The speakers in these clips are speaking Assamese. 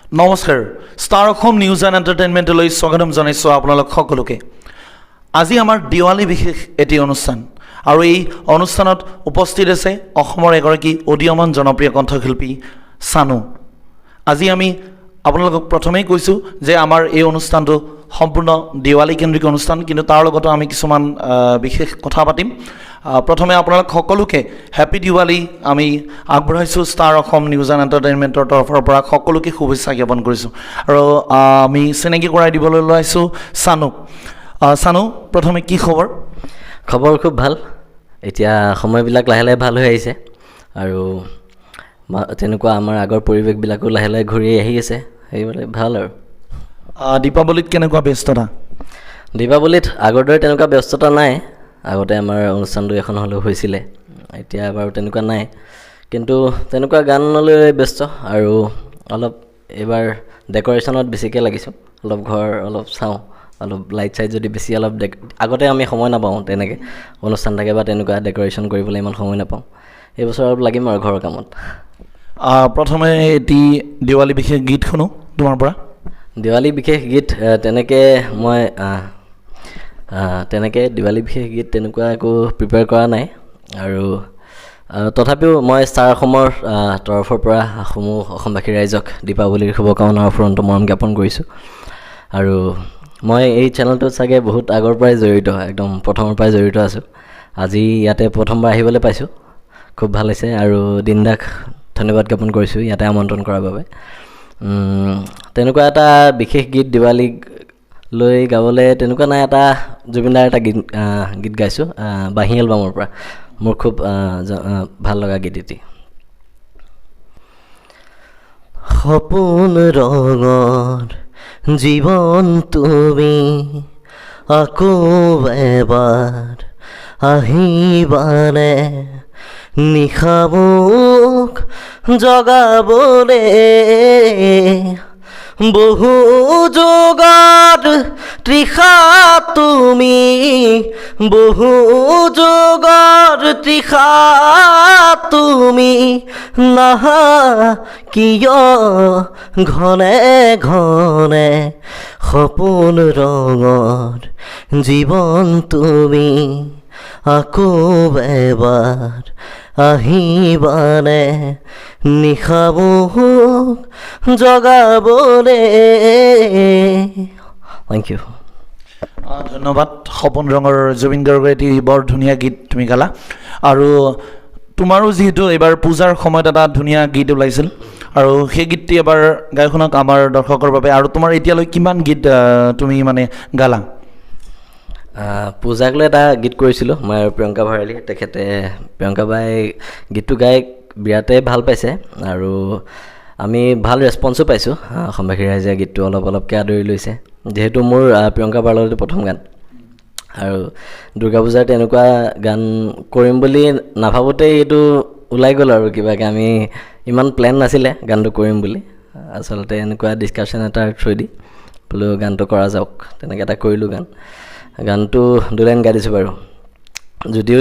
নমস্কাৰ ষ্টাৰ অসম নিউজ এণ্ড এণ্টাৰটেইনমেণ্টলৈ স্বাগতম জনাইছোঁ আপোনালোক সকলোকে। আজি আমাৰ দিৱালী বিশেষ এটি অনুষ্ঠান আৰু এই অনুষ্ঠানত উপস্থিত আছে অসমৰ এগৰাকী উদীয়মান জনপ্ৰিয় কণ্ঠশিল্পী চানু। আজি আমি আপোনালোকক প্ৰথমেই কৈছোঁ যে আমাৰ এই অনুষ্ঠানটো সম্পূৰ্ণ দিৱালী কেন্দ্ৰিক অনুষ্ঠান, কিন্তু তাৰ লগতো আমি কিছুমান বিশেষ কথা পাতিম। প্ৰথমে আপোনালোক সকলোকে হেপী দিৱালী আমি আগবঢ়াইছোঁ ষ্টাৰ অসম নিউজ এণ্ড এণ্টাৰটেইনমেণ্টৰ তৰফৰ পৰা সকলোকে শুভেচ্ছা জ্ঞাপন কৰিছোঁ। আৰু আমি চিনাকি কৰাই দিবলৈ ওলাইছোঁ চানুক। চানু, প্ৰথমে কি খবৰ? খবৰ খুব ভাল। এতিয়া সময়বিলাক লাহে লাহে ভাল হৈ আহিছে আৰু তেনেকুৱা আমাৰ আগৰ পৰিৱেশবিলাকো লাহে লাহে ঘূৰি আহি আছে, সেইবিলাক ভাল। আৰু দীপাৱলীত কেনেকুৱা ব্যস্ততা? দীপাৱলীত আগৰ দৰে তেনেকুৱা ব্যস্ততা নাই। আগতে আমাৰ অনুষ্ঠানটো এখন হ'লেও হৈছিলে, এতিয়া বাৰু তেনেকুৱা নাই, কিন্তু তেনেকুৱা গানলৈ ব্যস্ত আৰু অলপ এইবাৰ ডেক'ৰেশ্যনত বেছিকৈ লাগিছোঁ। অলপ ঘৰ অলপ চাওঁ, অলপ লাইট চাইট যদি বেছি অলপ আগতে আমি সময় নাপাওঁ তেনেকৈ অনুষ্ঠান থাকে বা তেনেকুৱা ডেক'ৰেশ্যন কৰিবলৈ ইমান সময় নাপাওঁ। এইবছৰ অলপ লাগিম আৰু ঘৰৰ কামত। প্ৰথমে এটি দিৱালী বিশেষ গীত শুনো তোমাৰ পৰা। দিৱালী বিশেষ গীত তেনেকৈ মই দিৱালী বিশেষ গীত তেনেকুৱা একো প্ৰিপেয়াৰ কৰা নাই, আৰু তথাপিও মই ষ্টাৰ অসমৰ তৰফৰ পৰা সমূহ অসমবাসী ৰাইজক দীপাৱলীৰ শুভকামনা অফুৰন্ত মৰম জ্ঞাপন কৰিছোঁ। আৰু মই এই চেনেলটোত চাগে বহুত আগৰ পৰাই জড়িত, একদম প্ৰথমৰ পৰাই জড়িত আছোঁ। আজি ইয়াতে প্ৰথমবাৰ আহিবলৈ পাইছোঁ, খুব ভাল হৈছে, আৰু দিনদাক ধন্যবাদ জ্ঞাপন কৰিছোঁ ইয়াতে আমন্ত্ৰণ কৰাৰ বাবে। তেনেকুৱা এটা বিশেষ গীত দিৱালীক লৈ গাবলৈ তেনেকুৱা নাই। এটা জুবিনদাৰ এটা গীত গাইছোঁ বাঁহী এলবামৰ পৰা, মোৰ খুব ভাল লগা গীত এটি। সপোন ৰঙৰ জীৱন তুমি আকৌ এবাৰ আহিবানে, নিশা মোক জগাবলে বহু যোগত তৃষা তুমি, বহু যোগত তৃষা তুমি, নাহা কিয় ঘনে ঘনে, সপোন ৰঙৰ জীৱন তুমি আকৌ এবাৰ আহিবানে, নিশা মোক জগাবলে। থেংক ইউ, ধন্যবাদ। সপোন ৰঙৰ জুবিন গাৰ্গৰ এটি বৰ ধুনীয়া গীত তুমি গালা, আৰু তোমাৰো যিহেতু এইবাৰ পূজাৰ সময়ত এটা ধুনীয়া গীত ওলাইছিল, আৰু সেই গীতটি এবাৰ গাই শুনক আমাৰ দৰ্শকৰ বাবে। আৰু তোমাৰ এতিয়ালৈ কিমান গীত তুমি মানে গালা? পূজাক লৈ এটা গীত কৰিছিলোঁ মই আৰু প্ৰিয়ংকা ভৰালী, তেখেতে প্ৰিয়ংকা বাই গীতটো গাই বিৰাটেই ভাল পাইছে, আৰু আমি ভাল ৰেছপন্সো পাইছোঁ। অসমবাসী ৰাইজে গীতটো অলপ অলপকৈ আদৰি লৈছে, যিহেতু মোৰ প্ৰিয়ংকা বাৰ লগতে প্ৰথম গান, আৰু দুৰ্গা পূজাৰ তেনেকুৱা গান কৰিম বুলি নাভাবোঁতেই এইটো ওলাই গ'ল। আৰু কিবাকৈ আমি ইমান প্লেন নাছিলে গানটো কৰিম বুলি, আচলতে এনেকুৱা ডিছকাশ্যন এটাৰ থ্ৰুদি বোলো গানটো কৰা যাওক, তেনেকৈ এটা কৰিলোঁ গান। গানটো দুলাইন গাই দিছোঁ বাৰু, যদিও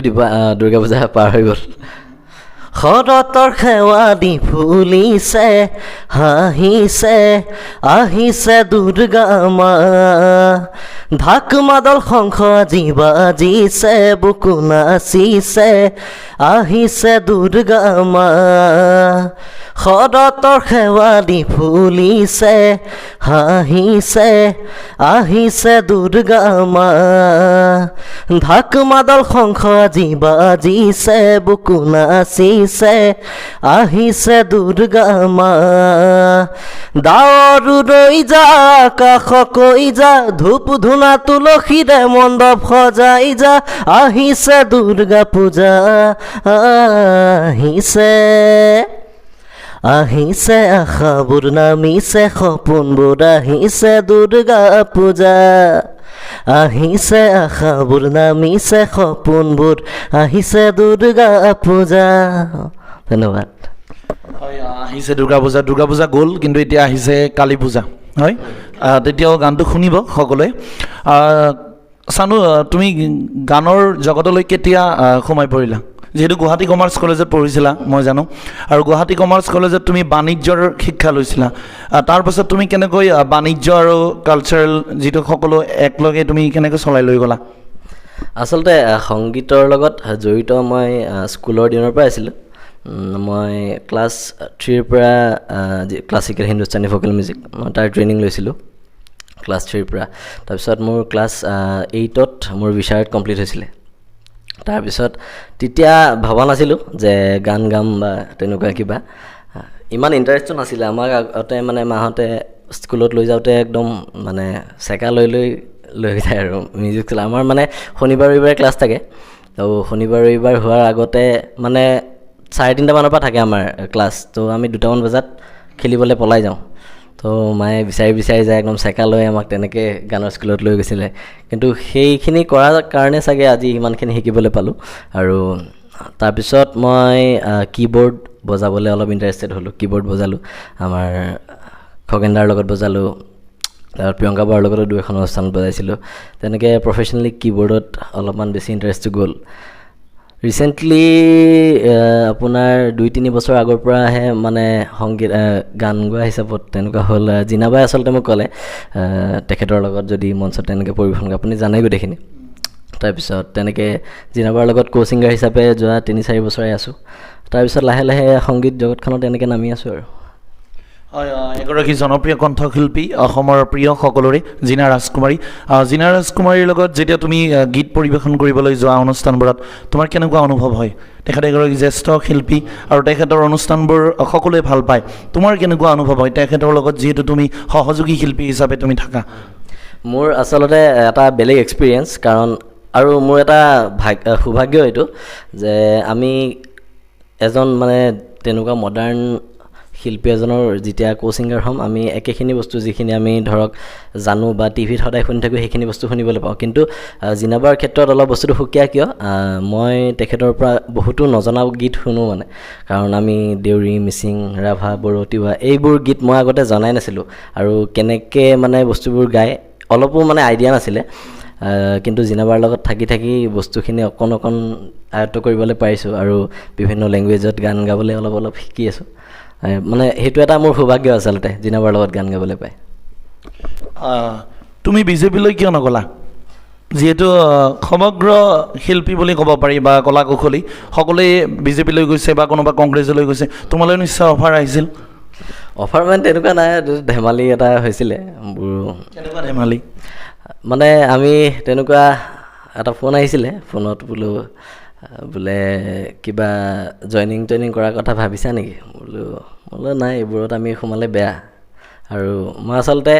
দুৰ্গা পূজা পাৰ হৈ গ'ল। শৰতৰ শেৱালি ফুলিছে, হাঁহিছে আহিছে দুৰ্গা মা, ঢাক মাদল শংখ আজি বাজিছে, বুকু নাচিছে আহিছে দুৰ্গা মা। শৰতৰ শেৱালি ফুলিছে, হাঁহিছে আহিছে দুৰ্গা মা, ঢাক মাদল শংখ আজি বাজিছে, বুকু নাচিছে আহিছে দুৰ্গা মা। ডাৱৰো ৰৈ যা আকাশ কৈ যা, ধূপ ধূনা তুলসীৰে মণ্ডপ সজাই যা, আহিছে দুৰ্গা পূজা আহিছে, আহিছে আশাবোৰ নামিছে, সপোনবোৰ আহিছে দুৰ্গা পূজা, আহিছে আশাবোৰ নামিছে, সপোনবোৰ আহিছে দুৰ্গা পূজা। ধন্যবাদ। হয়, আহিছে দুৰ্গা পূজা। দুৰ্গা পূজা গ'ল, কিন্তু এতিয়া আহিছে কালী পূজা, হয়। তেতিয়াও গানটো শুনিব সকলোৱে। চানু, তুমি গানৰ জগতলৈ কেতিয়া সোমাই পৰিলা? যিহেতু গুৱাহাটী কমাৰ্চ কলেজত পঢ়িছিলা মই জানো আৰু গুৱাহাটী কমাৰ্চ কলেজত তুমি বাণিজ্যৰ শিক্ষা লৈছিলা তাৰপাছত তুমি কেনেকৈ বাণিজ্য আৰু কালচাৰেল যিটো সকলো একলগে তুমি কেনেকৈ চলাই লৈ গ'লা আচলতে সংগীতৰ লগত জড়িত মই স্কুলৰ দিনৰ পৰা আছিলোঁ মই ক্লাছ 3ৰ পৰা ক্লাছিকেল হিন্দুস্তানী ভোকেল মিউজিক মই তাৰ ট্ৰেইনিং লৈছিলোঁ ক্লাছ 3ৰ পৰা তাৰপিছত মোৰ ক্লাছ 8ত মোৰ বিশাৰদ কমপ্লিট হৈছিলে তাৰপিছত তেতিয়া ভবা নাছিলোঁ যে গান গাম বা তেনেকুৱা কিবা ইমান ইণ্টাৰেষ্টটো নাছিলে আমাক আগতে মানে মাহঁতে স্কুলত লৈ যাওঁতে একদম মানে চেকা লৈ যায় আৰু মিউজিক চলা আমাৰ মানে শনিবাৰ ৰবিবাৰে ক্লাছ থাকে তো শনিবাৰ ৰবিবাৰ হোৱাৰ আগতে মানে 3:30 মানৰ পৰা থাকে আমাৰ ক্লাছ তো আমি 2টামান বজাত খেলিবলৈ পলাই যাওঁ তো মায়ে বিচাৰি যায় একদম চেকা লৈ আমাক তেনেকৈ গানৰ স্কুলত লৈ গৈছিলে কিন্তু সেইখিনি কৰাৰ কাৰণে চাগে আজি ইমানখিনি শিকিবলৈ পালোঁ আৰু তাৰপিছত মই কীবৰ্ড বজাবলৈ অলপ ইণ্টাৰেষ্টেড হ'লোঁ কীবৰ্ড বজালোঁ আমাৰ খগেনদাৰ লগত বজালোঁ প্ৰিয়ংকা বাৰ লগতো 2এখন অনুষ্ঠানত বজাইছিলোঁ তেনেকৈ প্ৰফেশ্যনেলি কীবৰ্ডত অলপমান বেছি ইণ্টাৰেষ্টটো গ'ল ৰিচেণ্টলি আপোনাৰ 2-3 বছৰ আগৰ পৰাহে মানে সংগীত গান গোৱা হিচাপত তেনেকুৱা হ'ল জিনাবাই আচলতে মোক ক'লে তেখেতৰ লগত যদি মঞ্চত তেনেকৈ পৰিৱেশন কৰে আপুনি জানেই গোটেইখিনি তাৰপিছত তেনেকৈ জিনাবাৰ লগত কো ছিংগাৰ হিচাপে যোৱা 3-4 বছৰে আছোঁ তাৰপিছত লাহে লাহে সংগীত জগতখনত তেনেকৈ নামি আছোঁ আৰু হয় এগৰাকী জনপ্ৰিয় কণ্ঠশিল্পী অসমৰ প্ৰিয় সকলোৰে জিনা ৰাজকুমাৰীৰ লগত যেতিয়া তুমি গীত পৰিৱেশন কৰিবলৈ যোৱা অনুষ্ঠানবোৰত তোমাৰ কেনেকুৱা অনুভৱ হয় তেখেত এগৰাকী জ্যেষ্ঠ শিল্পী আৰু তেখেতৰ অনুষ্ঠানবোৰ সকলোৱে ভাল পায় তোমাৰ কেনেকুৱা অনুভৱ হয় তেখেতৰ লগত যিহেতু তুমি সহযোগী শিল্পী হিচাপে তুমি থাকা মোৰ আচলতে এটা বেলেগ এক্সপিৰিয়েঞ্চ কাৰণ আৰু মোৰ এটা সৌভাগ্য এইটো যে আমি এজন মানে তেনেকুৱা মডাৰ্ণ শিল্পী এজনৰ যেতিয়া কো ছিংগাৰ হ'ম আমি একেখিনি বস্তু যিখিনি আমি ধৰক জানো বা টিভিত সদায় শুনি থাকোঁ সেইখিনি বস্তু শুনিবলৈ পাওঁ কিন্তু জিনাবাৰ ক্ষেত্ৰত অলপ বস্তুটো সুকীয়া কিয় মই তেখেতৰ পৰা বহুতো নজনা গীত শুনো মানে কাৰণ আমি দেউৰী মিচিং ৰাভা বড়ো তিৱা এইবোৰ গীত মই আগতে জনাই নাছিলোঁ আৰু কেনেকৈ মানে বস্তুবোৰ গাই অলপো মানে আইডিয়া নাছিলে কিন্তু জিনাবাৰ লগত থাকি বস্তুখিনি অকণ আয়ত্ব কৰিবলৈ পাৰিছোঁ আৰু বিভিন্ন লেংগুৱেজত গান গাবলৈ অলপ শিকি আছোঁ মানে সেইটো এটা মোৰ সৌভাগ্য আচলতে জিনাবাৰ লগত গান গাবলৈ পাই তুমি বিজেপিলৈ কিয় নগ'লা যিহেতু সমগ্ৰ শিল্পী বুলি ক'ব পাৰি বা কলা কুশলী সকলোৱে বিজেপিলৈ গৈছে বা কোনোবা কংগ্ৰেছলৈ গৈছে তোমালৈ নিশ্চয় অফাৰ আহিছিল অফাৰ মানে তেনেকুৱা নাই ধেমালি এটা হৈছিলে কেনেকুৱা ধেমালি মানে আমি তেনেকুৱা এটা ফোন আহিছিলে ফোনত বোলে কিবা জইনিং কৰাৰ কথা ভাবিছা নেকি বোলো নাই এইবোৰত আমি সোমালে বেয়া আৰু মই আচলতে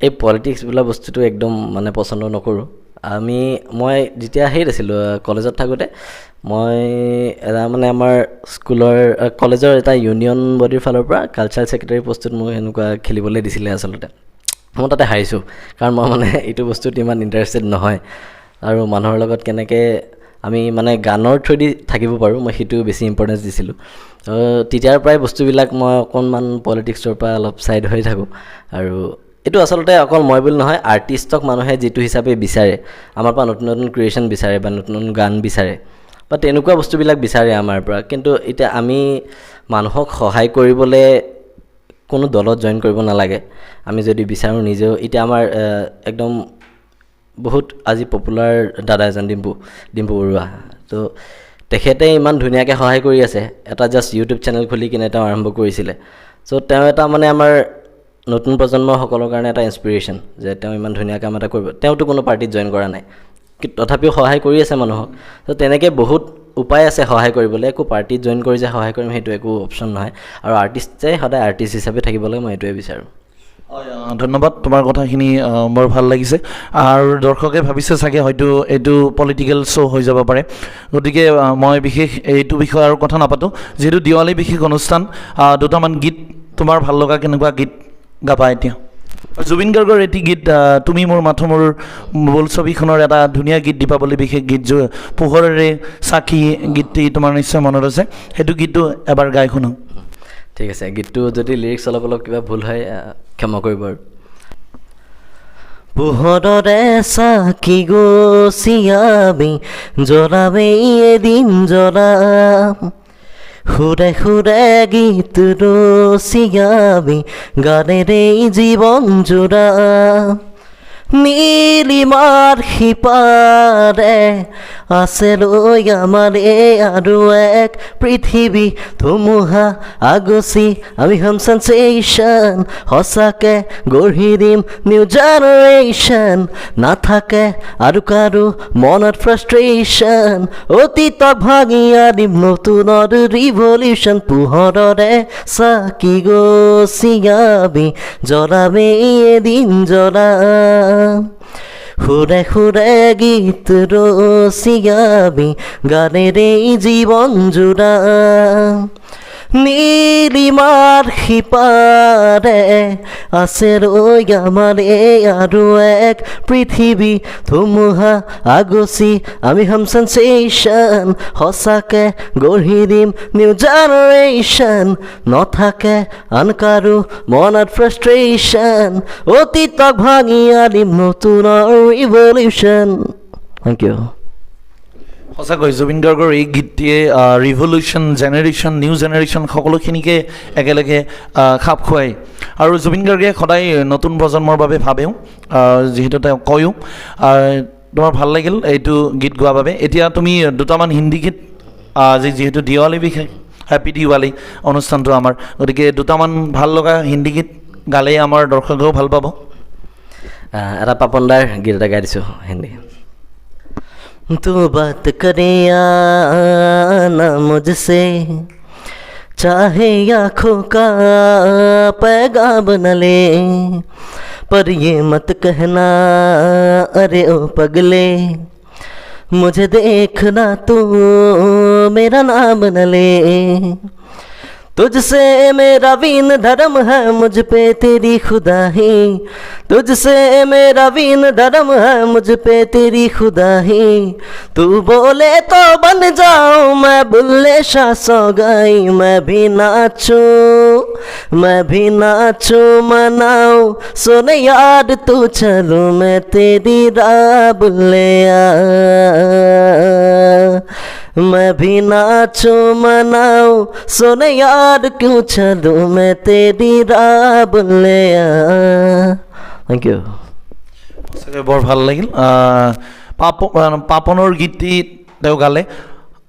এই পলিটিক্স বোলা বস্তুটো একদম মানে পচন্দ নকৰোঁ মই যেতিয়া হেৰিত আছিলোঁ কলেজত থাকোঁতে মই এটা মানে আমাৰ স্কুলৰ কলেজৰ এটা ইউনিয়ন বডিৰ ফালৰ পৰা কালচাৰেল ছেক্ৰেটাৰী পষ্টত মোক এনেকুৱা খেলিবলৈ দিছিলে আচলতে মই তাতে হাৰিছোঁ কাৰণ মই মানে এইটো বস্তুত ইমান ইণ্টাৰেষ্টেড নহয় আৰু মানুহৰ লগত কেনেকৈ আমি মানে গানৰ থ্ৰুদি থাকিব পাৰোঁ মই সেইটো বেছি ইম্পৰ্টেঞ্চ দিছিলোঁ তেতিয়াৰ পৰাই বস্তুবিলাক মই অকণমান পলিটিক্সৰ পৰা অলপ ছাইড হৈ থাকোঁ আৰু এইটো আচলতে অকল মই বুলি নহয় আৰ্টিষ্টক মানুহে যিটো হিচাপে বিচাৰে আমাৰ পৰা নতুন ক্ৰিয়েশ্যন বিচাৰে বা নতুন গান বিচাৰে বা তেনেকুৱা বস্তুবিলাক বিচাৰে আমাৰ পৰা কিন্তু এতিয়া আমি মানুহক সহায় কৰিবলৈ কোনো দলত জইন কৰিব নালাগে আমি যদি বিচাৰোঁ নিজেও এতিয়া আমাৰ একদম বহুত আজি পপুলাৰ দাদা এজন ডিম্পু বৰুৱা তো তেখেতে ইমান ধুনীয়াকৈ সহায় কৰি আছে এটা জাষ্ট ইউটিউব চেনেল খুলি কিনে তেওঁ আৰম্ভ কৰিছিলে চ' তেওঁ এটা মানে আমাৰ নতুন প্ৰজন্মসকলৰ কাৰণে এটা ইনস্পিৰেশ্যন যে তেওঁ ইমান ধুনীয়া কাম এটা কৰিব তেওঁতো কোনো পাৰ্টিত জইন কৰা নাই তথাপিও সহায় কৰি আছে মানুহক তো তেনেকৈ বহুত উপায় আছে সহায় কৰিবলৈ একো পাৰ্টিত জইন কৰি যে সহায় কৰিম সেইটো একো অপশ্যন নহয় আৰু আৰ্টিষ্টে সদায় আৰ্টিষ্ট হিচাপে থাকিবলৈ মই এইটোৱে বিচাৰোঁ ধন্যবাদ তোমাৰ কথাখিনি বৰ ভাল লাগিছে আৰু দৰ্শকে ভাবিছে চাগে হয়তো এইটো পলিটিকেল শ্ব' হৈ যাব পাৰে গতিকে মই বিশেষ এইটো বিষয়ে আৰু কথা নাপাতোঁ যিহেতু দেৱালী বিশেষ অনুষ্ঠান দুটামান গীত তোমাৰ ভাল লগা কেনেকুৱা গীত গাবা এতিয়া জুবিন গাৰ্গৰ এটি গীত তুমি মোৰ মাথো মোৰ বোলছবিখনৰ এটা ধুনীয়া গীত দীপাৱলী বিশেষ গীত পোহৰেৰে চাকি গীতটি তোমাৰ নিশ্চয় মনত আছে সেইটো গীতটো এবাৰ গাই শুনো ঠিক আছে গীতটো যদি লিৰিক্স অলপ কিবা ভুল হয় ক্ষমা কৰিব আৰু পোহৰৰে চাকি গছিয়াবি জ্বলাবে এদিন জ্বলাম সুৰে সুৰে গীত ৰচিয়াবি গানেৰে জীৱন জোৰাম নীলিমাৰ সিপাৰে আছে লৈ আমাৰ আৰু এক পৃথিৱী ধুমুহা আগচি আমি হম সেন্সেশ্যন সঁচাকে গঢ়ি দিম নিউ জেনেৰেশ্যন নাথাকে আৰু কাৰো মনত ফ্ৰাষ্ট্ৰেশ্যন অতীতক ভাঙি আনিম নতুনৰ ৰিভলিউশ্যন পোহৰৰে চাকি গছিয়াবি জ্বলাবে এদিন জ্বলাম সুৰে সুৰে গীত ৰচিয়াবি গানেৰে জীৱন জোৰাম নীলিমাৰ সিপাৰে আছে ৰৈ আমাৰ আৰু এক পৃথিৱী ধুমুহা আগচি আমি হম সেন্সেশ্যন সঁচাকে গঢ়ি দিম নিউ জেনেৰেশ্যন নাথাকে আন কাৰো মনত ফ্ৰাষ্ট্ৰেশ্যন অতীতক ভাঙি আনিম নতুনৰ ৰিভলিউশ্যন থেংক ইউ সঁচাকৈ জুবিন গাৰ্গৰ এই গীতটিয়ে ৰিভলিউশ্যন জেনেৰেশ্যন নিউ জেনেৰেশ্যন সকলোখিনিকে একেলগে খাপ খুৱায় আৰু জুবিন গাৰ্গে সদায় নতুন প্ৰজন্মৰ বাবে ভাবেও যিহেতু তেওঁ কয়ো তোমাৰ ভাল লাগিল এইটো গীত গোৱাৰ বাবে এতিয়া তুমি দুটামান হিন্দী গীত যিহেতু দিৱালী বিশেষ হেপী দিৱালী অনুষ্ঠানটো আমাৰ গতিকে দুটামান ভাল লগা হিন্দী গীত গালেই আমাৰ দৰ্শকেও ভাল পাব এটা পাপনদাৰ গীত এটা গাই দিছোঁ হিন্দী तू बात करे ना मुझसे चाहे आँखों का पैगाम न ले पर ये मत कहना अरे ओ पगले मुझे देखना तू मेरा नाम न ले तुझसे मेरा वीन धर्म है मुझ पे तेरी खुदाही तुझसे मेरा वीन धर्म है मुझ पे तेरी खुदाही तू बोले तो बन जाऊं मैं बुल्ले शाह सौगाई मैं भी नाचूं मनाऊं सुन यार तू चलूं मैं तेरी राह बुल्लिया मैं भी नाचूं मनाऊं सुन यार क्यों चलूं मैं तेरी राह बुल्लिया थैंक यू সঁচাকৈ বৰ ভাল লাগিল পাপনৰ গীতটি তেওঁ গালে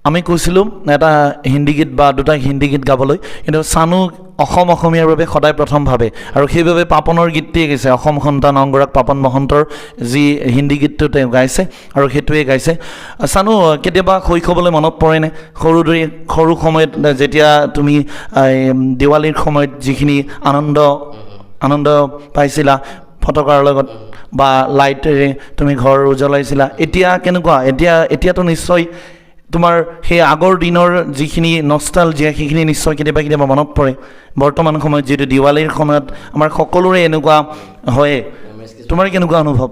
আমি কৈছিলোঁ এটা হিন্দী গীত বা দুটা হিন্দী গীত গাবলৈ কিন্তু চানু অসমীয়াৰ বাবে সদায় প্ৰথম ভাবে আৰু সেইবাবে পাপনৰ গীতটিয়ে গাইছে অসম সন্তান অংগৰাগ পাপন মহন্তৰ যি হিন্দী গীতটো তেওঁ গাইছে আৰু সেইটোৱে গাইছে চানু কেতিয়াবা শৈশৱলৈ মনত পৰেনে সৰু সময়ত যেতিয়া তুমি দিৱালীৰ সময়ত যিখিনি আনন্দ পাইছিলা ফটকাৰ লগত বা লাইটেৰে তুমি ঘৰ উজ্বলাইছিলা এতিয়া কেনেকুৱা এতিয়াতো নিশ্চয় তোমাৰ সেই আগৰ দিনৰ যিখিনি নষ্টালজিয়া সেইখিনি নিশ্চয় কেতিয়াবা মনত পৰে বৰ্তমান সময়ত যিহেতু দিৱালীৰ সময়ত আমাৰ সকলোৰে এনেকুৱা হয় তোমাৰ কেনেকুৱা অনুভৱ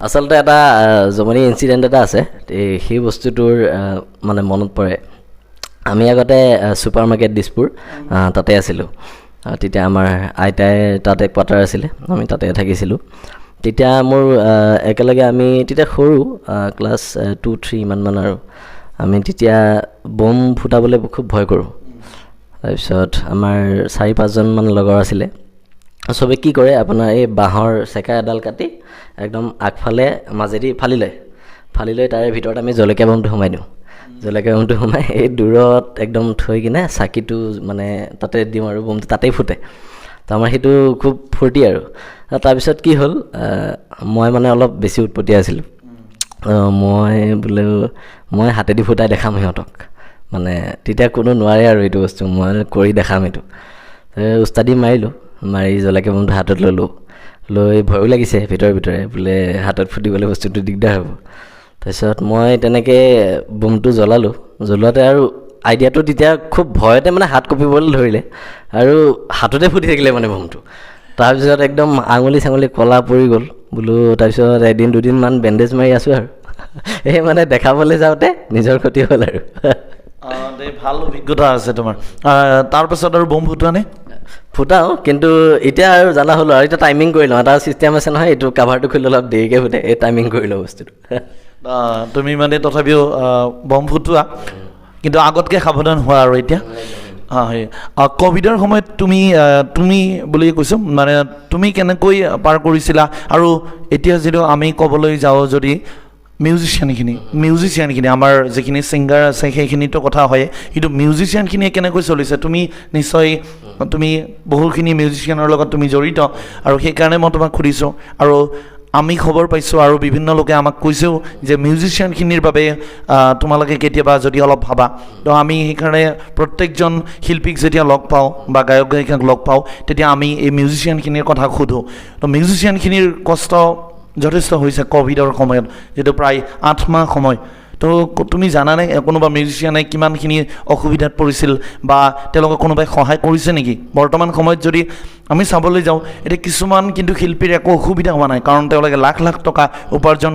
আচলতে এটা জমনি ইনচিডেণ্ট এটা আছে সেই বস্তুটোৰ মানে মনত পৰে আমি আগতে ছুপাৰ মাৰ্কেট দিছপুৰ তাতে আছিলোঁ তেতিয়া আমাৰ আইতাই তাতে কোৱাৰ্টাৰ আছিলে আমি তাতে থাকিছিলোঁ তেতিয়া মোৰ একেলগে আমি তেতিয়া সৰু ক্লাছ 2-3 ইমানমান আৰু আমি তেতিয়া বম ফুটাবলৈ খুব ভয় কৰোঁ তাৰপিছত আমাৰ 4-5জনমান লগৰ আছিলে চবে কি কৰে আপোনাৰ এই বাঁহৰ চেকা এডাল কাটি একদম আগফালে মাজেদি ফালি লৈ তাৰে ভিতৰত আমি জলকীয়া বমটো সোমাই দিওঁ জলকীয়া বমটো সোমাই এই দূৰত একদম থৈ কিনে চাকিটো মানে তাতে দিওঁ আৰু বমটো তাতেই ফুটে তো আমাৰ সেইটো খুব ফূৰ্তি আৰু তাৰপিছত কি হ'ল মই মানে অলপ বেছি উৎপতীয়া আছিলোঁ মই হাতেদি ফুটাই দেখাম সিহঁতক মানে তেতিয়া কোনো নোৱাৰে আৰু এইটো বস্তু মই কৰি দেখাম এইটো উস্তাদি মাৰি জলকীয়া বমটো হাতত লৈ ভয়ো লাগিছে ভিতৰে বোলে হাতত ফুটিবলৈ বস্তুটো দিগদাৰ হ'ব তাৰপিছত মই তেনেকৈ বমটো জ্বলোৱাতে আৰু আইডিয়াটো তেতিয়া খুব ভয়তে মানে হাত কঁপিবলৈ ধৰিলে আৰু হাততে ফুটি থাকিলে মানে বমটো তাৰপিছত একদম আঙুলি চাঙুলি কলা পৰি গ'ল বোলো তাৰপিছত এদিন দুদিনমান বেণ্ডেজ মাৰি আছোঁ আৰু এই মানে দেখাবলৈ যাওঁতে নিজৰ ক্ষতি হ'ল আৰু ভাল অভিজ্ঞতা আছে তোমাৰ তাৰপাছত আৰু বম ফুটোৱা নে ফুটাওঁ কিন্তু এতিয়া আৰু জানা হ'লো আৰু এতিয়া টাইমিং কৰি লওঁ এটা ছিষ্টেম আছে নহয় এইটো কাভাৰটো খুলি অলপ দেৰিকৈ ফুটে এই টাইমিং কৰি লওঁ বস্তুটো তুমি মানে তথাপিও বম ফুটোৱা কিন্তু আগতকৈ সাৱধান হোৱা আৰু এতিয়া হয় ক'ভিডৰ সময়ত তুমি বুলি কৈছোঁ মানে তুমি কেনেকৈ পাৰ কৰিছিলা আৰু এতিয়া যিটো আমি ক'বলৈ যাওঁ যদি মিউজিচিয়ানখিনি আমাৰ যিখিনি ছিংগাৰ আছে সেইখিনিতো কথা হয় কিন্তু মিউজিচিয়ানখিনিয়ে কেনেকৈ চলিছে তুমি নিশ্চয় তুমি বহুখিনি মিউজিচিয়ানৰ লগত তুমি জড়িত আৰু সেইকাৰণে মই তোমাক সুধিছোঁ আৰু আমি খবৰ পাইছোঁ আৰু বিভিন্ন লোকে আমাক কৈছেও যে মিউজিচিয়ানখিনিৰ বাবে তোমালোকে কেতিয়াবা যদি অলপ ভাবা তো আমি সেইকাৰণে প্ৰত্যেকজন শিল্পীক যেতিয়া লগ পাওঁ বা গায়ক গায়িকাক লগ পাওঁ তেতিয়া আমি এই মিউজিচিয়ানখিনিৰ কথা সোধোঁ তো মিউজিচিয়ানখিনিৰ কষ্ট যথেষ্ট হৈছে ক'ভিডৰ সময়ত যিটো প্ৰায় 8 মাহ সময় তো তুমি জানানে কোনোবা মিউজিচিয়ানে কিমানখিনি অসুবিধাত পৰিছিল বা তেওঁলোকে কোনোবাই সহায় কৰিছে নেকি বৰ্তমান সময়ত যদি আমি চাবলৈ যাওঁ এতিয়া কিছুমান কিন্তু শিল্পীৰ একো অসুবিধা হোৱা নাই কাৰণ তেওঁলোকে লাখ লাখ টকা উপাৰ্জন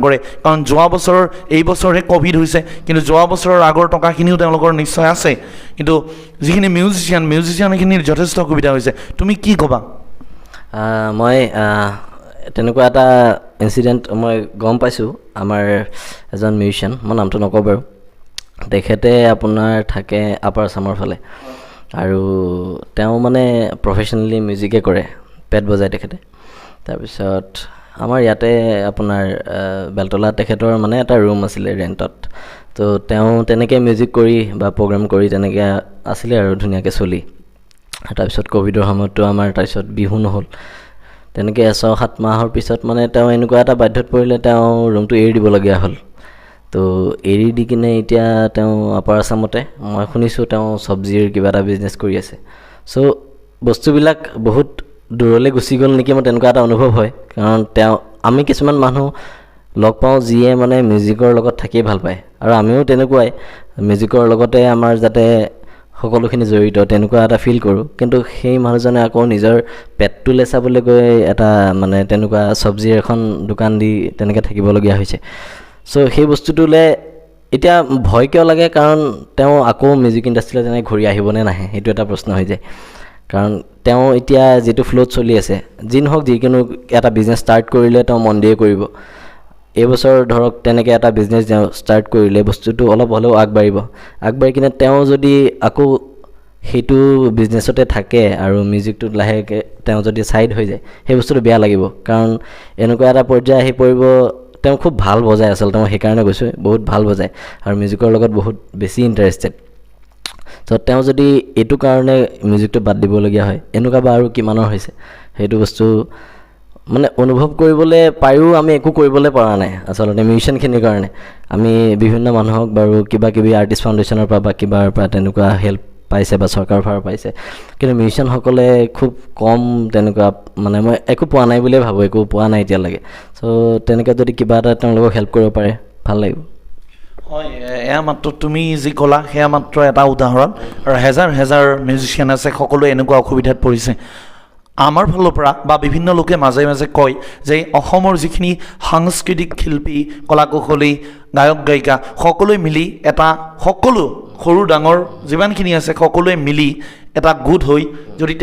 কৰে কাৰণ যোৱা বছৰৰ এই বছৰহে ক'ভিড হৈছে কিন্তু যোৱা বছৰৰ আগৰ টকাখিনিও তেওঁলোকৰ নিশ্চয় আছে কিন্তু যিখিনি মিউজিচিয়ানখিনিৰ যথেষ্ট অসুবিধা হৈছে তুমি কি ক'বা মই তেনেকুৱা এটা ইনচিডেণ্ট মই গম পাইছোঁ আমাৰ এজন মিউজিচিয়ান মই নামটো নকওঁ বাৰু তেখেতে আপোনাৰ থাকে আপাৰ আছামৰ ফালে আৰু তেওঁ মানে প্ৰফেশ্যনেলি মিউজিকে কৰে পেট বজায় তেখেতে তাৰপিছত আমাৰ ইয়াতে আপোনাৰ বেলতলাত তেখেতৰ মানে এটা ৰুম আছিলে ৰেণ্টত তো তেওঁ তেনেকৈ মিউজিক কৰি বা প্ৰগ্ৰাম কৰি তেনেকৈ আছিলে আৰু ধুনীয়াকৈ চলি তাৰপিছত ক'ভিডৰ সময়ততো আমাৰ তাৰপিছত বিহু নহ'ল তেনেকৈ 6-7 মাহৰ পিছত মানে তেওঁ এনেকুৱা এটা বাধ্যত পৰিলে তেওঁ ৰুমটো এৰি দিবলগীয়া হ'ল তো এৰি দি কিনে এতিয়া তেওঁ আপাৰ আছামতে মই শুনিছোঁ তেওঁ চব্জিৰ কিবা এটা বিজনেছ কৰি আছে চ' বস্তুবিলাক বহুত দূৰলৈ গুচি গ'ল নেকি মোৰ তেনেকুৱা এটা অনুভৱ হয় কাৰণ আমি কিছুমান মানুহ লগ পাওঁ যিয়ে মানে মিউজিকৰ লগত থাকিয়ে ভাল পায় আৰু আমিও তেনেকুৱাই মিউজিকৰ লগতে আমাৰ যাতে সকলোখিনি জড়িত তেনেকুৱা এটা ফিল কৰোঁ কিন্তু সেই মানুহজনে আকৌ নিজৰ পেটটোলৈ চাবলৈ গৈ এটা মানে তেনেকুৱা চব্জিৰ এখন দোকান দি তেনেকৈ থাকিবলগীয়া হৈছে চ' সেই বস্তুটোলৈ এতিয়া ভয় কিয় লাগে কাৰণ তেওঁ আকৌ মিউজিক ইণ্ডাষ্ট্ৰীলৈ তেনেকৈ ঘূৰি আহিবনে নাহে সেইটো এটা প্ৰশ্ন হৈ যায় কাৰণ তেওঁ এতিয়া যিটো ফ্ল'ত চলি আছে যি নহওক যিকোনো এটা বিজনেছ ষ্টাৰ্ট কৰিলে তেওঁ মন দিয়ে কৰিব এইবছৰ ধৰক তেনেকৈ এটা বিজনেছ ষ্টাৰ্ট কৰিলে বস্তুটো অলপ হ'লেও আগবাঢ়ি কিনে তেওঁ যদি আকৌ সেইটো বিজনেছতে থাকে আৰু মিউজিকটোত লাহেকৈ তেওঁ যদি ছাইড হৈ যায় সেই বস্তুটো বেয়া লাগিব কাৰণ এনেকুৱা এটা পৰ্যায় আহি পৰিব তেওঁ খুব ভাল বজায় আচলতে মই সেইকাৰণে কৈছোঁ বহুত ভাল বজায় আৰু মিউজিকৰ লগত বহুত বেছি ইণ্টাৰেষ্টেড ত' তেওঁ যদি এইটো কাৰণে মিউজিকটো বাদ দিবলগীয়া হয় এনেকুৱা বা আৰু কিমানৰ হৈছে সেইটো বস্তু মানে অনুভৱ কৰিবলৈ পায়ো আমি একো কৰিবলৈ পৰা নাই আচলতে মিউজিচিয়ানখিনিৰ কাৰণে আমি বিভিন্ন মানুহক বাৰু কিবা আৰ্টিষ্ট ফাউণ্ডেশ্যনৰ পৰা বা কিবাৰ পৰা তেনেকুৱা হেল্প পাইছে বা চৰকাৰৰ পৰা পাইছে কিন্তু মিউজিচিয়ানসকলে খুব কম তেনেকুৱা মানে মই একো পোৱা নাই বুলিয়ে ভাবোঁ একো পোৱা নাই এতিয়ালৈকে চ' তেনেকৈ যদি কিবা এটা তেওঁলোকক হেল্প কৰিব পাৰে ভাল লাগিব হয় এয়া মাত্ৰ তুমি যি ক'লা সেয়া মাত্ৰ এটা উদাহৰণ আৰু হেজাৰ মিউজিচিয়ান আছে সকলোৱে এনেকুৱা অসুবিধাত পৰিছে আমাৰ ফালৰ পৰা বা বিভিন্ন লোকে মাজে মাজে কয় যে অসমৰ যিখিনি সাংস্কৃতিক শিল্পী কলা কৌশলী গায়ক গায়িকা সকলোৱে মিলি সকলো সৰু ডাঙৰ যিমানখিনি আছে সকলোৱে মিলি এটা গোট হৈ যদি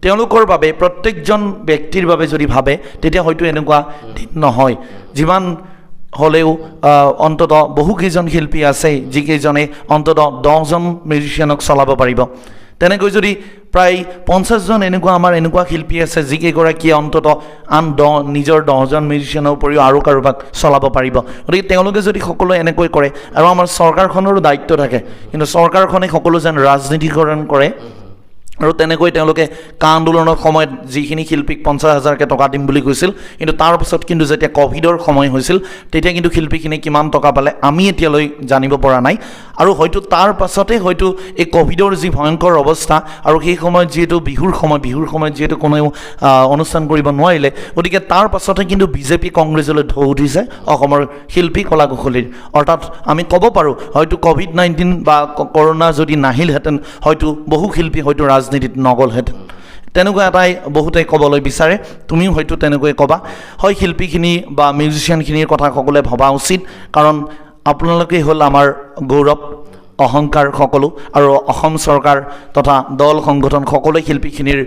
তেওঁলোকৰ বাবে প্ৰত্যেকজন ব্যক্তিৰ বাবে যদি ভাবে তেতিয়া হয়তো এনেকুৱা দিন নহয় যিমান হ'লেও অন্তত বহুকেইজন শিল্পী আছে যিকেইজনে অন্তত 10জন মিউজিচিয়ানক চলাব পাৰিব তেনেকৈ যদি প্ৰায় 50জন এনেকুৱা শিল্পী আছে যিকেইগৰাকীয়ে অন্তত আন নিজৰ 10জন মিউজিচিয়ানৰ উপৰিও আৰু কাৰোবাক চলাব পাৰিব গতিকে তেওঁলোকে যদি সকলোৱে এনেকৈ কৰে আৰু আমাৰ চৰকাৰখনৰো দায়িত্ব থাকে কিন্তু চৰকাৰখনে সকলো যেন ৰাজনীতিকৰণ কৰে আৰু তেনেকৈ তেওঁলোকে কা আন্দোলনৰ সময়ত যিখিনি শিল্পীক 50,000কৈ টকা দিম বুলি কৈছিল কিন্তু তাৰ পাছত কিন্তু যেতিয়া ক'ভিডৰ সময় হৈছিল তেতিয়া কিন্তু শিল্পীখিনি কিমান টকা পালে আমি এতিয়ালৈ জানিব পৰা নাই আৰু হয়তো তাৰ পাছতে হয়তো এই ক'ভিডৰ যি ভয়ংকৰ অৱস্থা আৰু সেই সময়ত যিহেতু বিহুৰ সময়ত যিহেতু কোনেও অনুষ্ঠান কৰিব নোৱাৰিলে গতিকে তাৰ পাছতে কিন্তু বিজেপি কংগ্ৰেছলৈ ঢৌ উঠিছে অসমৰ শিল্পী কলা কৌশলীৰ অৰ্থাৎ আমি ক'ব পাৰোঁ হয়তো COVID-19 বা কৰোণা যদি নাহিলহেঁতেন হয়তো বহু শিল্পী হয়তো ৰাজনীতিত নগ'লহেঁতেন তেনেকুৱা এটাই বহুতে ক'বলৈ বিচাৰে তুমিও হয়তো তেনেকৈ ক'বা হয় শিল্পীখিনি বা মিউজিচিয়ানখিনিৰ কথা সকলোৱে ভবা উচিত কাৰণ আপোনালোকেই হ'ল আমাৰ গৌৰৱ অহংকাৰ সকলো আৰু অসম চৰকাৰ তথা দল সংগঠন সকলোৱে শিল্পীখিনিৰ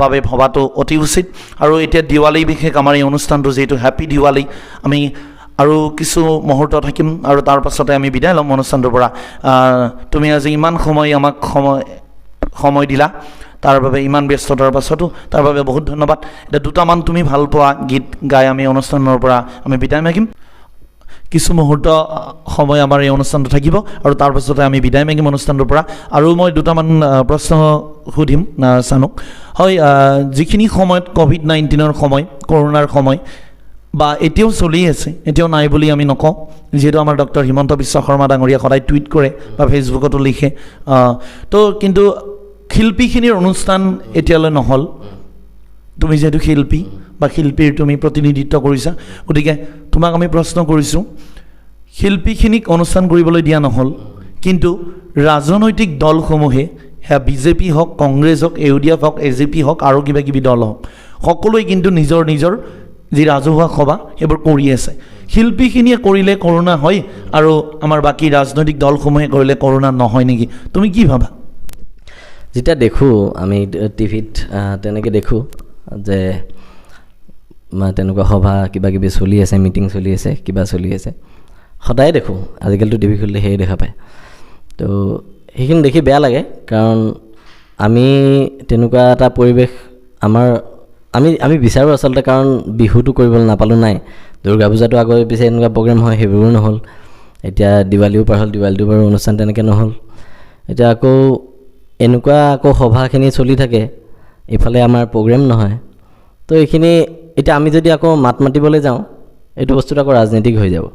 বাবে ভবাটো অতি উচিত আৰু এতিয়া দিৱালী বিশেষ আমাৰ এই অনুষ্ঠানটো যিহেতু হেপী দিৱালী আমি আৰু কিছু মুহূৰ্ত থাকিম আৰু তাৰ পাছতে আমি বিদায় ল'ম অনুষ্ঠানটোৰ পৰা তুমি আজি ইমান সময় আমাক সময় দিলা তাৰ বাবে ইমান ব্যস্ততাৰ পাছতো তাৰ বাবে বহুত ধন্যবাদ এতিয়া দুটামান তুমি ভাল পোৱা গীত গাই আমি অনুষ্ঠানৰ পৰা আমি বিদায় মাগিম কিছু মুহূৰ্ত সময় আমাৰ এই অনুষ্ঠানটো থাকিব আৰু তাৰ পাছতে আমি বিদায় মাগিম অনুষ্ঠানটোৰ পৰা আৰু মই দুটামান প্ৰশ্ন সুধিম চানুক হয় যিখিনি সময়ত COVID-19 সময় কৰোণাৰ সময় বা এতিয়াও চলি আছে এতিয়াও নাই বুলি আমি নকওঁ যিহেতু আমাৰ ডক্টৰ হিমন্ত বিশ্ব শৰ্মা ডাঙৰীয়া সদায় টুইট কৰে বা ফেচবুকতো লিখে তো কিন্তু শিল্পীখিনিৰ অনুষ্ঠান এতিয়ালৈ নহ'ল তুমি যিহেতু শিল্পী বা শিল্পীৰ তুমি প্ৰতিনিধিত্ব কৰিছা গতিকে তোমাক আমি প্ৰশ্ন কৰিছোঁ শিল্পীখিনিক অনুষ্ঠান কৰিবলৈ দিয়া নহ'ল কিন্তু ৰাজনৈতিক দলসমূহে সেয়া বিজেপি হওক কংগ্ৰেছ হওক ইউডিএফ হওক এজেপি হওক আৰু কিবা কিবি দল হওক সকলোৱে কিন্তু নিজৰ নিজৰ যি ৰাজহুৱা সভা সেইবোৰ কৰি আছে শিল্পীখিনিয়ে কৰিলে কৰোণা হয় আৰু আমাৰ বাকী ৰাজনৈতিক দলসমূহে কৰিলে কৰোণা নহয় নেকি তুমি কি ভাবা যেতিয়া দেখোঁ আমি টিভিত তেনেকৈ দেখোঁ যে তেনেকুৱা সভা কিবা কিবি চলি আছে মিটিং চলি আছে কিবা চলি আছে সদায় দেখোঁ আজিকালিতো টিভি খুলিলে সেয়ে দেখা পায় তো সেইখিনি দেখি বেয়া লাগে কাৰণ আমি তেনেকুৱা এটা পৰিৱেশ আমি বিচাৰোঁ আচলতে কাৰণ বিহুটো কৰিবলৈ নাপালোঁ নাই দুৰ্গা পূজাটো আগৰ পিছে এনেকুৱা প্ৰগ্ৰেম হয় সেইবোৰো নহ'ল এতিয়া দিৱালীও পাৰ হ'ল দিৱালীটো বাৰু অনুষ্ঠান তেনেকৈ নহ'ল এতিয়া এনেকুৱা সভাখিনি চলি থাকে ইফালে আমাৰ প্ৰগ্ৰেম নহয় তো এইখিনি এতিয়া আমি যদি আকৌ মাত মাতিবলৈ যাওঁ এইটো বস্তুটো আকৌ ৰাজনীতিক হৈ যাব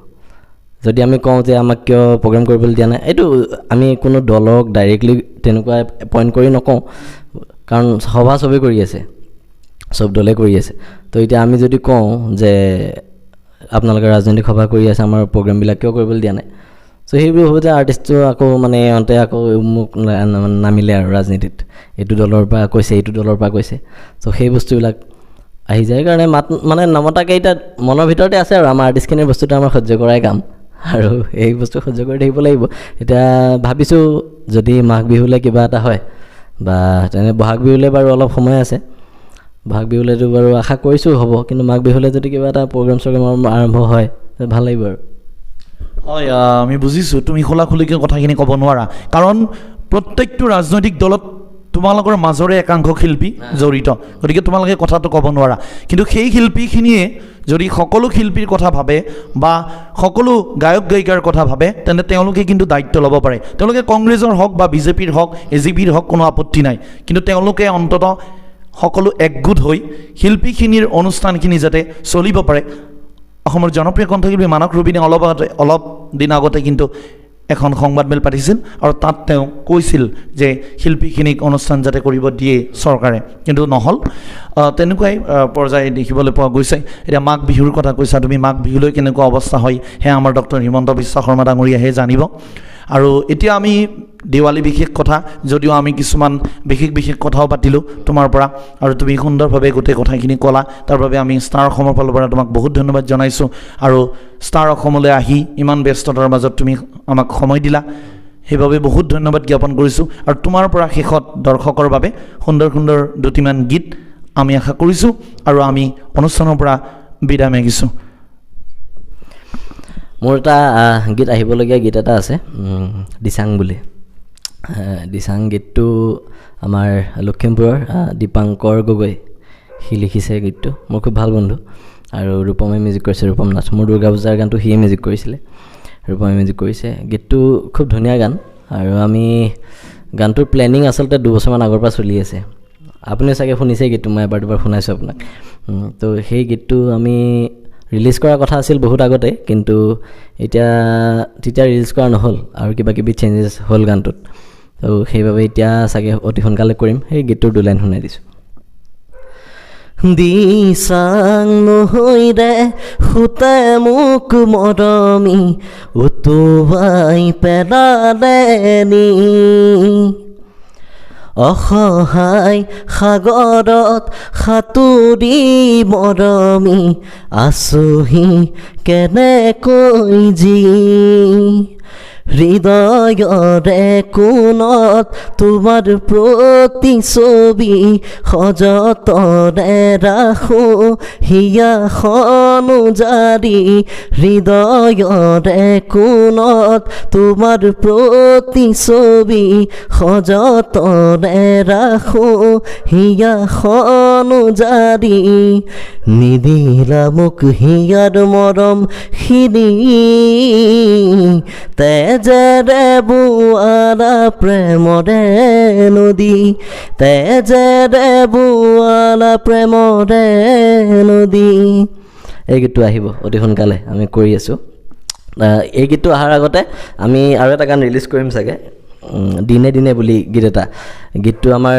যদি আমি কওঁ যে আমাক কিয় প্ৰগ্ৰেম কৰিবলৈ দিয়া নাই এইটো আমি কোনো দলক ডাইৰেক্টলি তেনেকুৱা পইণ্ট কৰি নকওঁ কাৰণ সভা চবেই কৰি আছে চব দলে কৰি আছে তো এতিয়া আমি যদি কওঁ যে আপোনালোকে ৰাজনৈতিক সভা কৰি আছে আমাৰ প্ৰগ্ৰেমবিলাক কিয় কৰিবলৈ দিয়া নাই চ' সেইবোৰ হ'ব যে আৰ্টিষ্টটো আকৌ ইহঁতে আকৌ মোক নামিলে আৰু ৰাজনীতিত এইটো দলৰ পৰা কৈছে এইটো দলৰ পৰা কৈছে চ' সেই বস্তুবিলাক আহি যায় কাৰণে নমতাকৈ এতিয়া মনৰ ভিতৰতে আছে আৰু আমাৰ আৰ্টিষ্টখিনিৰ বস্তুটো আমাৰ সহ্য কৰাই কাম আৰু এই বস্তু সহ্য কৰি থাকিব লাগিব এতিয়া ভাবিছোঁ যদি মাঘ বিহুলৈ কিবা এটা হয় বা তেনে বহাগ বিহুলৈ বাৰু অলপ সময় আছে বহাগ বিহুলৈতো বাৰু আশা কৰিছোঁ হ'ব কিন্তু মাঘ বিহুলৈ যদি কিবা এটা প্ৰগ্ৰেম আৰম্ভ হয় ভাল লাগিব আৰু হয় আমি বুজিছোঁ তুমি খোলাখুলিকৈ কথাখিনি ক'ব নোৱাৰা কাৰণ প্ৰত্যেকটো ৰাজনৈতিক দলত তোমালোকৰ মাজৰে একাংশ শিল্পী জড়িত গতিকে তোমালোকে কথাটো ক'ব নোৱাৰা কিন্তু সেই শিল্পীখিনিয়ে যদি সকলো শিল্পীৰ কথা ভাবে বা সকলো গায়ক গায়িকাৰ কথা ভাবে তেন্তে তেওঁলোকে কিন্তু দায়িত্ব ল'ব পাৰে তেওঁলোকে কংগ্ৰেছৰ হওক বা বিজেপিৰ হওক এজিপিৰ হওক কোনো আপত্তি নাই কিন্তু তেওঁলোকে অন্ততঃ সকলো একগোট হৈ শিল্পীখিনিৰ অনুষ্ঠানখিনি যাতে চলিব পাৰে অসমৰ জনপ্ৰিয় কণ্ঠশিল্পী মানস ৰবিনে অলপ দিন আগতে কিন্তু এখন সংবাদমেল পাতিছিল আৰু তাত তেওঁ কৈছিল যে শিল্পীখিনিক অনুষ্ঠান যাতে কৰিব দিয়ে চৰকাৰে কিন্তু নহ'ল তেনেকুৱাই পৰ্যায় দেখিবলৈ পোৱা গৈছে এতিয়া মাঘ বিহুৰ কথা কৈছা তুমি মাঘ বিহুলৈ কেনেকুৱা অৱস্থা হয় সেয়া আমাৰ ডক্টৰ হিমন্ত বিশ্ব শৰ্মা ডাঙৰীয়াহে জানিব আৰু এতিয়া আমি দিৱালী বিশেষ কথা যদিও আমি কিছুমান বিশেষ কথাও পাতিলোঁ তোমাৰ পৰা আৰু তুমি সুন্দৰভাৱে গোটেই কথাখিনি ক'লা তাৰ বাবে আমি ষ্টাৰ অসমৰ ফালৰ পৰা তোমাক বহুত ধন্যবাদ জনাইছোঁ আৰু ষ্টাৰ অসমলৈ আহি ইমান ব্যস্ততাৰ মাজত তুমি আমাক সময় দিলা সেইবাবে বহুত ধন্যবাদ জ্ঞাপন কৰিছোঁ আৰু তোমাৰ পৰা শেষত দৰ্শকৰ বাবে সুন্দৰ দুটিমান গীত আমি আশা কৰিছোঁ আৰু আমি অনুষ্ঠানৰ পৰা বিদায় মাগিছোঁ মোৰ এটা গীত আহিবলগীয়া গীত এটা আছে দিচাং বুলি দিচাং গীতটো আমাৰ লখিমপুৰৰ দীপাংকৰ গগৈ সি লিখিছে গীতটো মোৰ খুব ভাল বন্ধু আৰু ৰূপমে মিউজিক কৰিছে ৰূপম নাথ মোৰ দুৰ্গা পূজাৰ গানটো সিয়ে মিউজিক কৰিছিলে ৰূপমে মিউজিক কৰিছে গীতটো খুব ধুনীয়া গান আৰু আমি গানটোৰ প্লেনিং আচলতে 2 বছৰমান আগৰ পৰা চলি আছে আপুনি চাগে শুনিছে গীতটো মই এবাৰ দুবাৰ শুনাইছোঁ আপোনাক তো সেই গীতটো আমি ৰিলিজ কৰাৰ কথা আছিল বহুত আগতে কিন্তু তেতিয়া ৰিলিজ কৰা নহ'ল আৰু কিবা কিবি চেঞ্জেছ হ'ল গানটোত তো সেইবাবে এতিয়া চাগে অতি সোনকালে কৰিম সেই গীতটোৰ 2 লাইন শুনাই দিছোঁ দিচাং নহৈ দে সুতে মোক মৰমি উতুৱাই পেলালে নি অসহায় সাগৰত সাঁতুৰি মৰমি আছোহি কেনেকৈ জি হৃদয়ৰে কোণত তোমাৰ প্ৰতিছবি সযতনে ৰাখোঁ হিয়াখন জাৰি হৃদয়ৰে কোণত তোমাৰ প্ৰতিছবি সযতনে ৰাখোঁ হিয়াখন জাৰি নিদিলা মোক হিয়াৰ মৰম খিনি তেজেৰে বোৱালা প্ৰেমৰে নদী তেজেৰে বোৱালা প্ৰেমৰে নদী। এই গীতটো আহিব অতি সোনকালে, আমি কৰি আছোঁ। এই গীতটো অহাৰ আগতে আমি আৰু এটা গান ৰিলিজ কৰিম চাগে, দিনে দিনে বুলি গীত এটা। গীতটো আমাৰ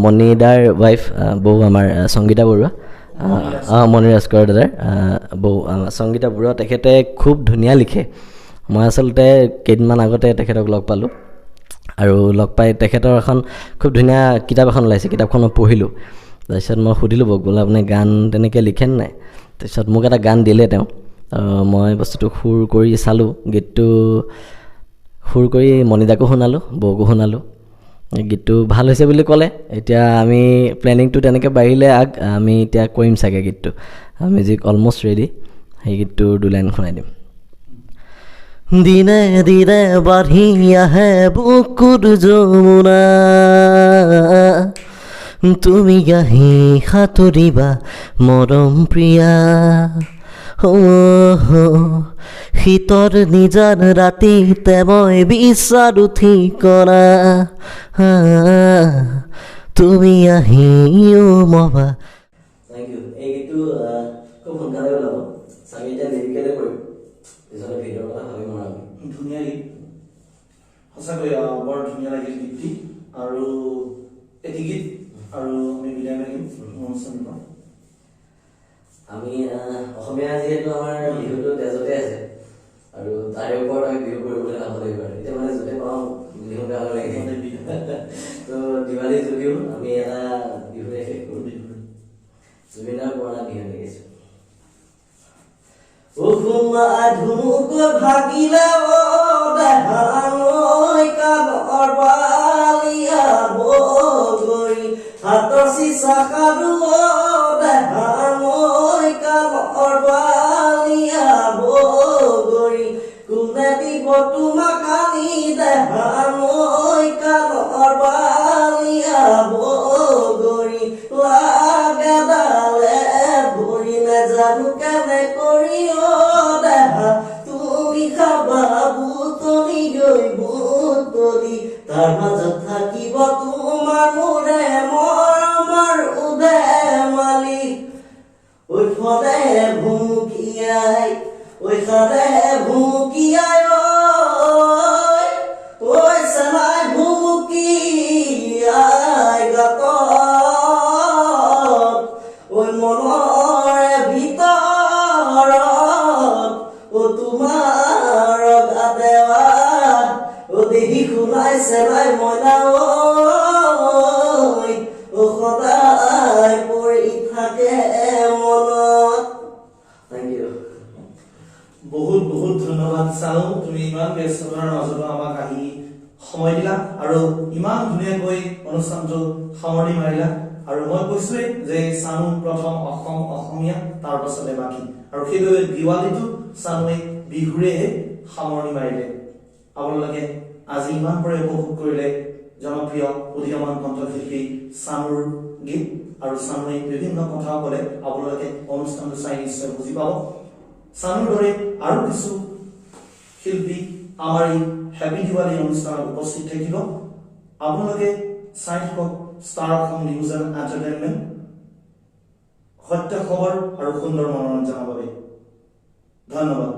মণিদাৰ ৱাইফ বৌ আমাৰ সংগীতা বৰুৱা, মণি ৰাজকৰ দাদাৰ বৌ সংগীতা বৰুৱা, তেখেতে খুব ধুনীয়া লিখে। মই আচলতে কেইদিনমান আগতে তেখেতক লগ পালোঁ আৰু লগ পাই তেখেতৰ এখন খুব ধুনীয়া কিতাপ এখন ওলাইছে, কিতাপখন মই পঢ়িলোঁ। তাৰপিছত মই সুধিলোঁ বৌক, বোলে আপুনি গান তেনেকৈ লিখেনে নাই? তাৰপিছত মোক এটা গান দিলে তেওঁ, মই বস্তুটো সুৰ কৰি চালোঁ, গীতটো সুৰ কৰি মণিদাকো শুনালোঁ, বৌকো শুনালোঁ। গীতটো ভাল হৈছে বুলি ক'লে। এতিয়া আমি প্লেনিংটো তেনেকৈ বাঢ়িলে আমি এতিয়া কৰিম চাগে গীতটো। মিউজিক অলমষ্ট ৰেডি, সেই গীতটোৰ 2 লাইন শুনাই দিম। দিনে দিনে বাঢ়ি আহে বুকুৰ যমুনা, তুমি আহি সাঁতুৰিবা মৰম প্ৰিয়া। শীতৰ নিজান ৰাতিতে মই বিচাৰো ঠিকনা, তুমি আহিও মবা। Thank U. এই গীতটো খুব সোনকালে ওলাব, চাগে এতিয়া লিৰিকেলে কৰিম, পিছতে ভিডিঅ'ৰ কথা ভাবিম আৰু আমি। ধুনীয়া গীত, সঁচাকৈ বৰ ধুনীয়া লাগিল গীতটি। আৰু এটি গীত আৰু আমি বিদায় মাৰিম অনুষ্ঠানৰ পৰা। আমি অসমীয়া যিহেতু আমাৰ বিহুটো তেজতে আছে আৰু তাৰে ওপৰত আমি বিহু কৰিবলৈ যাব লাগিব। এতিয়া মানে য'তে পাওঁ বিহু গাব লাগে। তো দিৱালী যদিও আমি এটা বিহুৰে শেষ কৰোঁ। জুবিনৰ পুৰণা বিহু দেখিছোঁ। ধুনুকৈ ভাগিলে দেহালৈ কালৰ বালিয়া বগৰী হাতৰ চিচা সাধু দেহালৈ কালৰ বালিয়া বগৰী কোনে দিব তোমাক আনি দেহালৈ কালৰ বালিয়া বগৰী লাগে ডালে ভৰি নেজানো কেনে কৰি দেহা তুমি খাবা বুটলি গৈ বুটলি তাৰ মাজত থাকিব তোমাৰ মোৰে মৰমৰ উদে মালি ঐ ফলে ভুমুকিয়াই ঐ সাদে ভুমুকিয়াই ঐ চেলাই ভুমুকিয়াই গাত ঐ মনৰে ভিতৰত তোমাৰ গাদেৱা দেহি শুনাই চেলাই মইনা সদায় পৰি থাকে মনত। Thank you. বহুত বহুত ধন্যবাদ চাও, তুমি ইমান ব্যস্ততাৰ মাজতো আমাক আহি সময় দিলা আৰু ইমান ধুনীয়াকৈ অনুষ্ঠানটো সামৰি মাৰিলা। আৰু মই কৈছোৱেই যে চানু প্ৰথম অসমীয়া, তাৰ পাছতে বাকী, আৰু সেইবাবে দিৱালীটো চানুৱে বিহুৰে সামৰণি মাৰিলে। আপোনালোকে আজি ইমান পৰে উপভোগ কৰিলে জনপ্ৰিয় উদীয়মান কণ্ঠশিল্পী চানুৰ গীত, আৰু চানুৱে বিভিন্ন কথা ক'লে। আপোনালোকে অনুষ্ঠানটো চাই নিশ্চয় বুজি পাব। চানুৰ দৰে আৰু কিছু শিল্পী আমাৰ এই হেপী দিৱালী অনুষ্ঠানত উপস্থিত থাকিব। আপোনালোকে চাই থাকক star Assam news and entertainment, সত্য খবৰ আৰু সুন্দৰ মনোৰঞ্জনৰ বাবে। ধন্যবাদ।